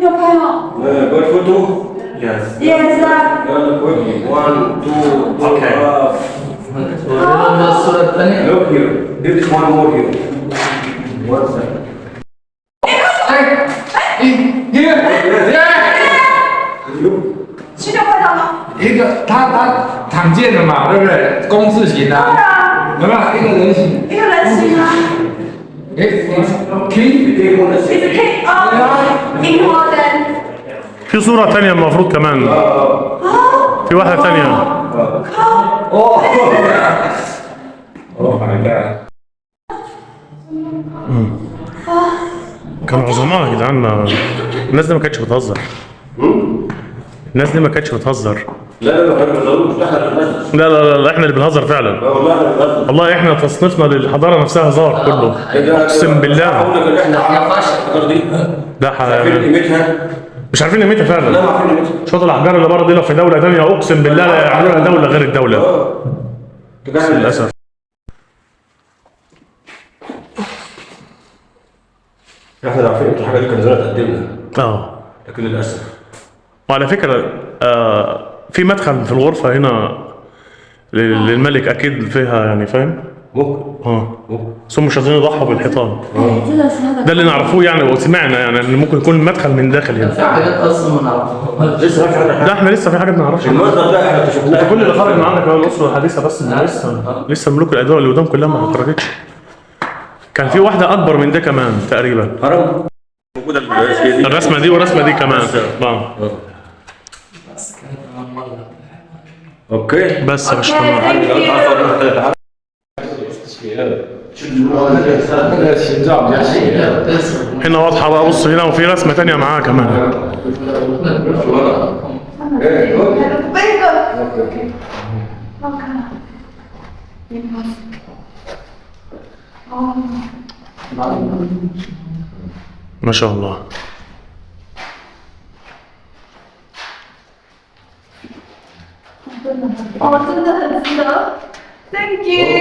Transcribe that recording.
옆에요. 네, good photo. Yes. Yes. يلا quickly. 1, 2, 3. Okay. Look here. There is one more here. One second. 출력하잖아. 一个他常见的嘛，对不对？公字形啊，有没有一个人形？ 이거 렌싱아. 哎 ，King， Take one It's second. okay. important. في صورة تانية المفروض كمان. في واحدة تانية. Oh my god. كانوا عظماء يا جدعان. الناس دي ما كانتش بتهزر. الناس دي ما كانتش بتهزر. لا لا لا، احنا بنزود احنا بننزل. لا لا لا، احنا اللي بنهزر فعلا. لا والله احنا بننزل. والله احنا تصنيفنا للحضارة نفسها هزار كله. اقسم بالله. اقول لك ان احنا الحضاره دي ده عارفين قيمتها. مش عارفين قيمتها لا فعلا. ما عارفين قيمتها. شوط الاحجار اللي بره دي لو في دولة تانية اقسم بالله لا يعملوا لها دولة غير الدولة. للاسف. احنا لو عارفين قيمه الحاجه دي كان زمان اتقدمنا. لكن للاسف. وعلى فكرة في مدخل في الغرفة هنا للملك أكيد فيها يعني فاهم؟ ممكن. بس هم مش عايزين يضحوا بالحيطان. 真的是他的。 ده اللي نعرفوه يعني وسمعنا يعني إن ممكن يكون المدخل من داخل في هنا. حاجات اصلا ما نعرفهاش. لسه ما في حاجه. لا احنا لسه في حاجات ما نعرفش. المصدر ده احنا اكتشفناه. كل اللي خرج من عندك هو الأسرة الحديثة بس إن لسه ملوك الأدوار اللي قدام كلها ما خرجتش. كان في واحدة أكبر من ده كمان تقريبا. هرم. موجوده الرسمة دي والرسمة دي كمان. اوكي. بس يا باشا تمام. 那个形状比较斜的。 هنا واضحة بقى بص هنا وفي رسمة تانية معاها كمان.背个。好看。你看。哦。 ما شاء الله.真的很值得。Thank you.